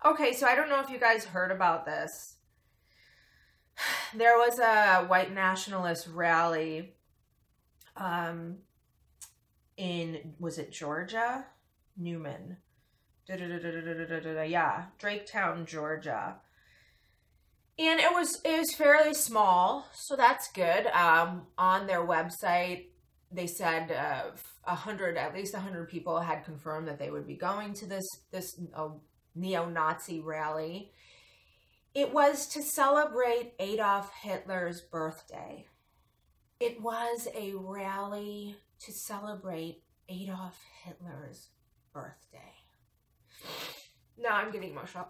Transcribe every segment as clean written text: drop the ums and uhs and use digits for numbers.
Okay, so I don't know if you guys heard about this. There was a white nationalist rally in, was it Georgia? Newnan. Yeah, Draketown, Georgia. And it was fairly small, so that's good. On their website, they said at least 100 people had confirmed that they would be going to this neo-Nazi rally. It was to celebrate Adolf Hitler's birthday. It was a rally to celebrate Adolf Hitler's birthday. Now I'm getting emotional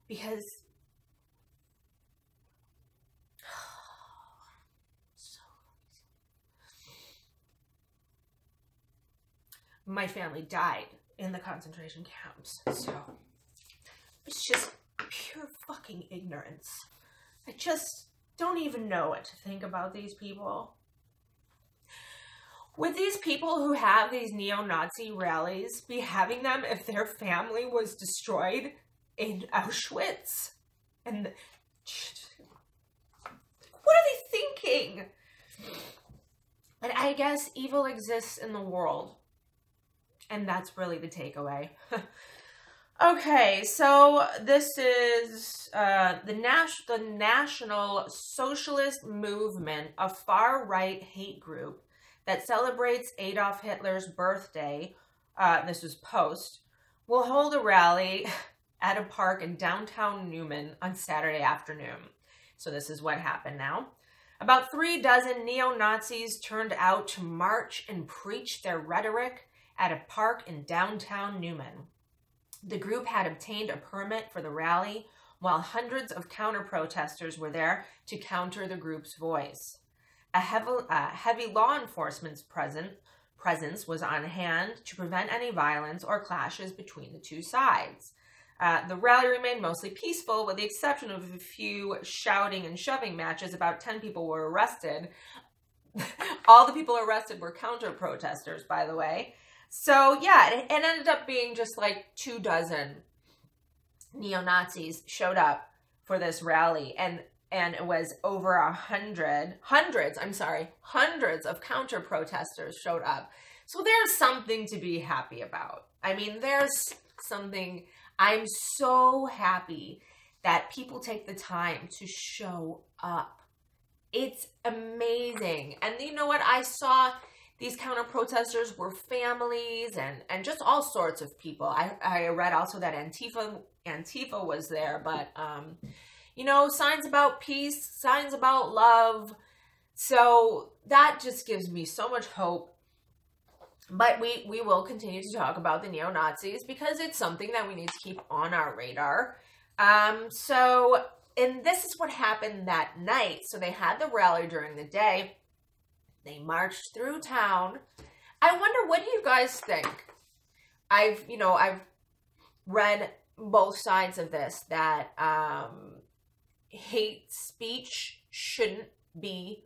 because my family died in the concentration camps, so it's just pure fucking ignorance. I just don't even know what to think about these people. Would these people who have these neo-Nazi rallies be having them if their family was destroyed in Auschwitz? And what are they thinking? And I guess evil exists in the world. And that's really the takeaway. Okay, so this is the National Socialist Movement, a far-right hate group that celebrates Adolf Hitler's birthday. This was post. Will hold a rally at a park in downtown Newnan on Saturday afternoon. So this is what happened now. About 36 neo-Nazis turned out to march and preach their rhetoric at a park in downtown Newnan. The group had obtained a permit for the rally, while hundreds of counter-protesters were there to counter the group's voice. A heavy law enforcement presence was on hand to prevent any violence or clashes between the two sides. The rally remained mostly peaceful, with the exception of a few shouting and shoving matches. About 10 people were arrested. All the people arrested were counter-protesters, by the way. So, yeah, it ended up being just like 24 neo-Nazis showed up for this rally, and it was over hundreds of counter-protesters showed up. So there's something to be happy about. I mean, there's something. I'm so happy that people take the time to show up. It's amazing. And you know what? I saw these counter-protesters were families and just all sorts of people. I read also that Antifa was there, but, you know, signs about peace, signs about love. So that just gives me so much hope. But we will continue to talk about the neo-Nazis because it's something that we need to keep on our radar. And this is what happened that night. So they had the rally during the day. They marched through town. I wonder, what do you guys think? I've read both sides of this, that hate speech shouldn't be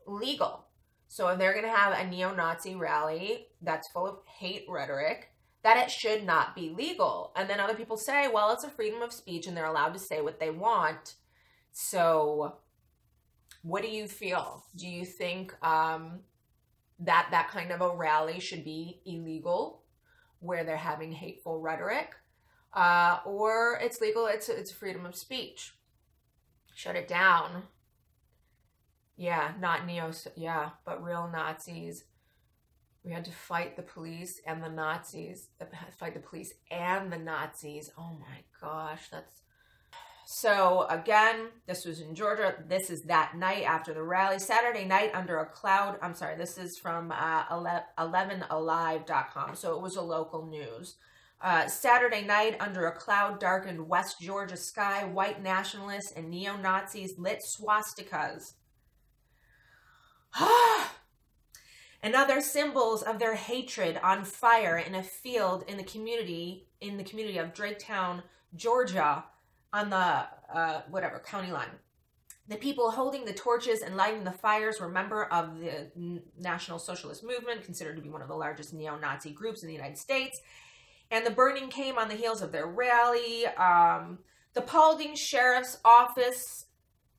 legal. So if they're going to have a neo-Nazi rally that's full of hate rhetoric, that it should not be legal. And then other people say, well, it's a freedom of speech and they're allowed to say what they want. So what do you feel? Do you think that kind of a rally should be illegal, where they're having hateful rhetoric, or it's legal? It's freedom of speech. Shut it down. Yeah, but real Nazis. We had to fight the police and the Nazis. Fight the police and the Nazis. Oh my gosh, that's. So again, this was in Georgia. This is that night after the rally. Saturday night under a cloud. I'm sorry, this is from 11alive.com. So it was a local news. Saturday night under a cloud-darkened West Georgia sky, white nationalists and neo-Nazis lit swastikas and other symbols of their hatred on fire in a field in the community of Draketown, Georgia, on the county line. The people holding the torches and lighting the fires were members of the National Socialist Movement, considered to be one of the largest neo-Nazi groups in the United States. And the burning came on the heels of their rally. The Paulding Sheriff's Office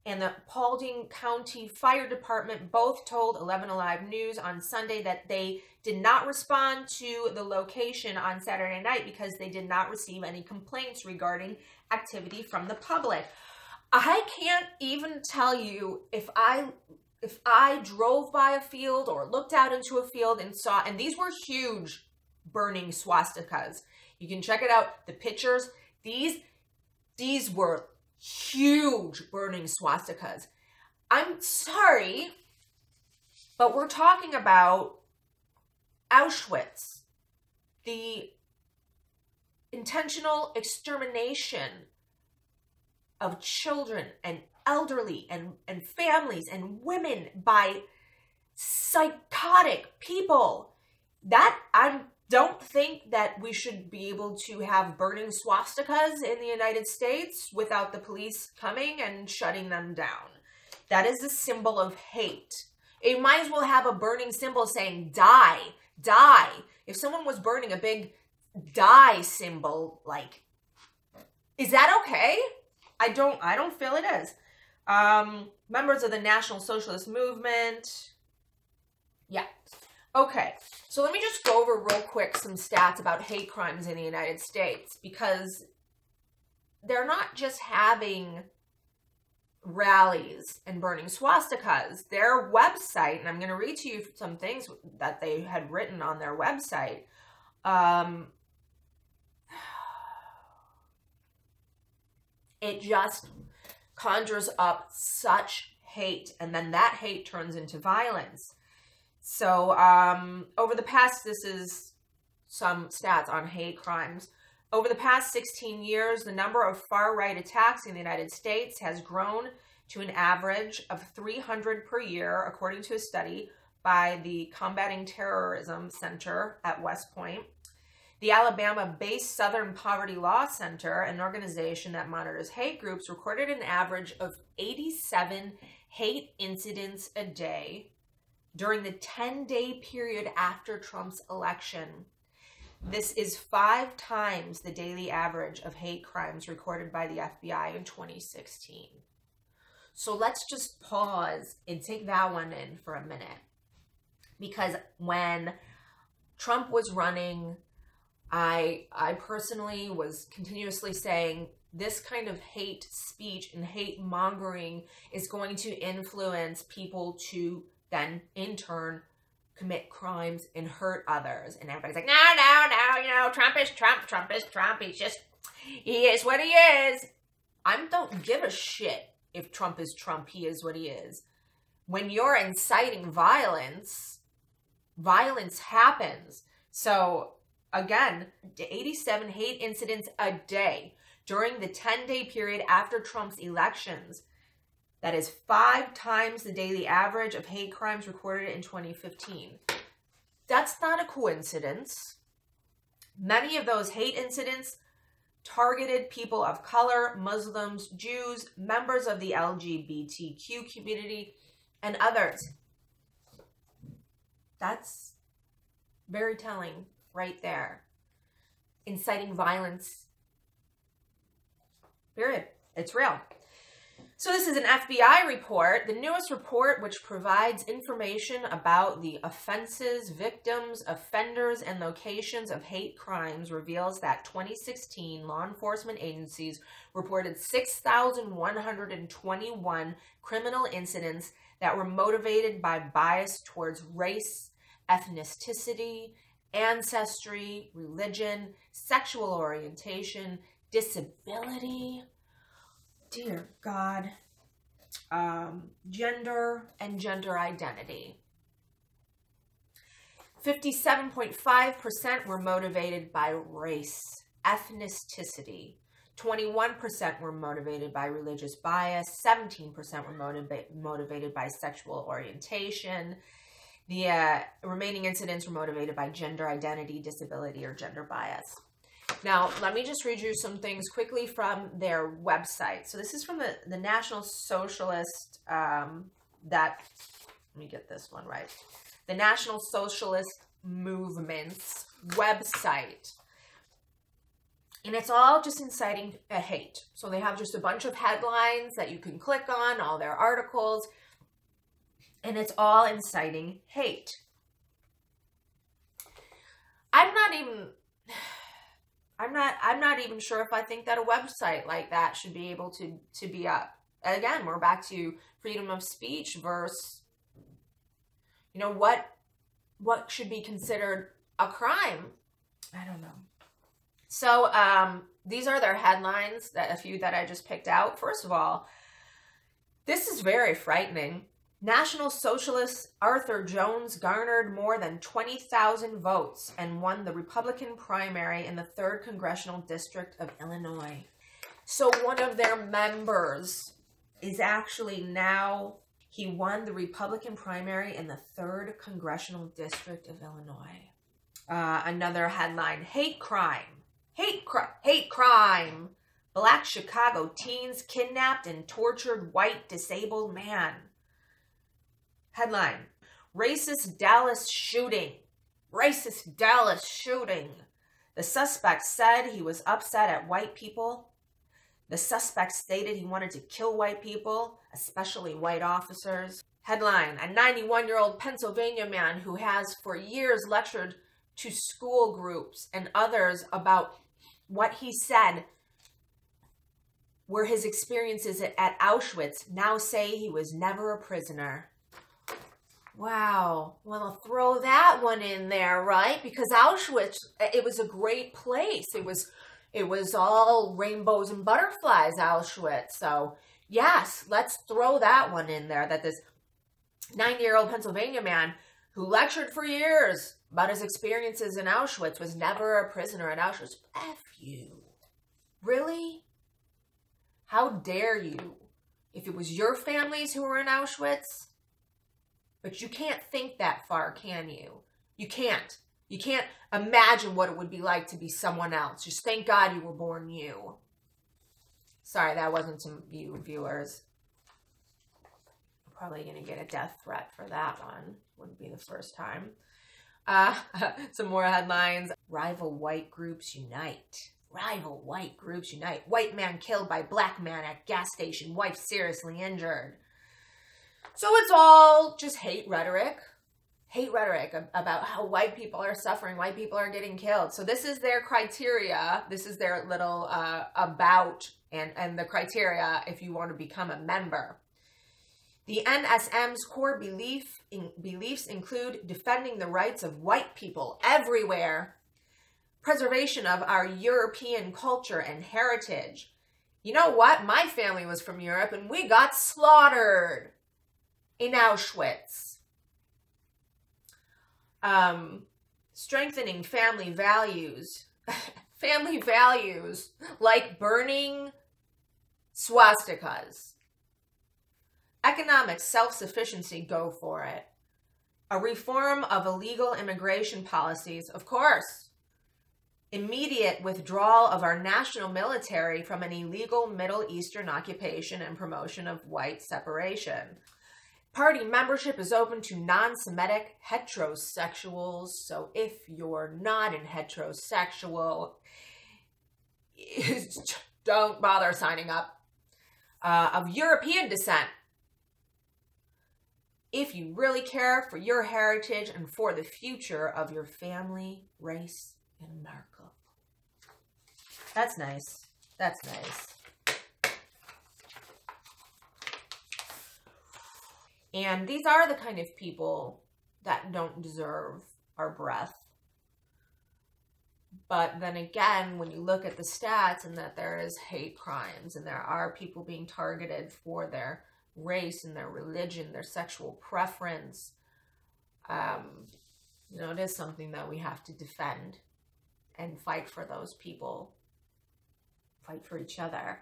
and the Paulding County Fire Department both told 11 Alive News on Sunday that they did not respond to the location on Saturday night because they did not receive any complaints regarding activity from the public. I can't even tell you if I drove by a field or looked out into a field and saw, and these were huge burning swastikas. You can check it out. The pictures, these were huge burning swastikas. I'm sorry, but we're talking about Auschwitz, the intentional extermination of children and elderly and families and women by psychotic people. That I don't think that we should be able to have burning swastikas in the United States without the police coming and shutting them down. That is a symbol of hate. It might as well have a burning symbol saying die, die. If someone was burning a big die symbol, like, is that okay? I don't feel it is. Members of the National Socialist Movement. Yeah. Okay. So let me just go over real quick some stats about hate crimes in the United States, because they're not just having rallies and burning swastikas. Their website, and I'm going to read to you some things that they had written on their website. It just conjures up such hate, and then that hate turns into violence. So over the past, this is some stats on hate crimes. Over the past 16 years, the number of far-right attacks in the United States has grown to an average of 300 per year, according to a study by the Combating Terrorism Center at West Point. The Alabama-based Southern Poverty Law Center, an organization that monitors hate groups, recorded an average of 87 hate incidents a day during the 10-day period after Trump's election. This is 5 times the daily average of hate crimes recorded by the FBI in 2016. So let's just pause and take that one in for a minute. Because when Trump was running, I personally was continuously saying this kind of hate speech and hate mongering is going to influence people to then in turn commit crimes and hurt others. And everybody's like, no, Trump is Trump. He is what he is. I don't give a shit if Trump is Trump, he is what he is. When you're inciting violence, violence happens. So again, 87 hate incidents a day during the 10-day period after Trump's elections. That is 5 times the daily average of hate crimes recorded in 2015. That's not a coincidence. Many of those hate incidents targeted people of color, Muslims, Jews, members of the LGBTQ community, and others. That's very telling right there. Inciting violence. Period. It's real. So this is an FBI report, the newest report, which provides information about the offenses, victims, offenders, and locations of hate crimes, reveals that 2016 law enforcement agencies reported 6,121 criminal incidents that were motivated by bias towards race, ethnicity, ancestry, religion, sexual orientation, disability, dear God, gender, and gender identity. 57.5% were motivated by race, ethnicity. 21% were motivated by religious bias. 17% were motivated by sexual orientation. The remaining incidents were motivated by gender identity, disability, or gender bias. Now, let me just read you some things quickly from their website. So this is from the National Socialist, let me get this one right. The National Socialist Movement's website. And it's all just inciting a hate. So they have just a bunch of headlines that you can click on, all their articles, and it's all inciting hate. I'm not even sure if I think that a website like that should be able to be up. Again, we're back to freedom of speech versus, you know, what should be considered a crime. I don't know. So these are their headlines, a few that I just picked out. First of all, this is very frightening. National Socialist Arthur Jones garnered more than 20,000 votes and won the Republican primary in the 3rd Congressional District of Illinois. So one of their members is actually now, he won the Republican primary in the 3rd Congressional District of Illinois. Another headline, hate crime. Hate crime. Black Chicago teens kidnapped and tortured white disabled man. Headline, racist Dallas shooting. Racist Dallas shooting. The suspect said he was upset at white people. The suspect stated he wanted to kill white people, especially white officers. Headline, a 91-year-old Pennsylvania man who has for years lectured to school groups and others about what he said were his experiences at Auschwitz now say he was never a prisoner. Wow. Well, I'll throw that one in there, right? Because Auschwitz, it was a great place. It was all rainbows and butterflies, Auschwitz. So, yes, let's throw that one in there, that this 90-year-old Pennsylvania man who lectured for years about his experiences in Auschwitz was never a prisoner at Auschwitz. F you. Really? How dare you? If it was your families who were in Auschwitz? But you can't think that far, can you? You can't. You can't imagine what it would be like to be someone else. Just thank God you were born you. Sorry, that wasn't to you viewers. I'm probably going to get a death threat for that one. Wouldn't be the first time. Some more headlines. Rival white groups unite. Rival white groups unite. White man killed by black man at gas station. Wife seriously injured. So it's all just hate rhetoric about how white people are suffering, white people are getting killed. So this is their criteria. This is their little about and the criteria if you want to become a member. The NSM's core beliefs include defending the rights of white people everywhere, preservation of our European culture and heritage. You know what? My family was from Europe and we got slaughtered in Auschwitz. Strengthening family values. Family values like burning swastikas. Economic self-sufficiency, go for it. A reform of illegal immigration policies, of course. Immediate withdrawal of our national military from an illegal Middle Eastern occupation and promotion of white separation. Party membership is open to non-Semitic heterosexuals. So if you're not an heterosexual, don't bother signing up. Of European descent. If you really care for your heritage and for the future of your family, race, and America. That's nice. That's nice. And these are the kind of people that don't deserve our breath. But then again, when you look at the stats and that there is hate crimes and there are people being targeted for their race and their religion, their sexual preference, you know, it is something that we have to defend and fight for those people, fight for each other.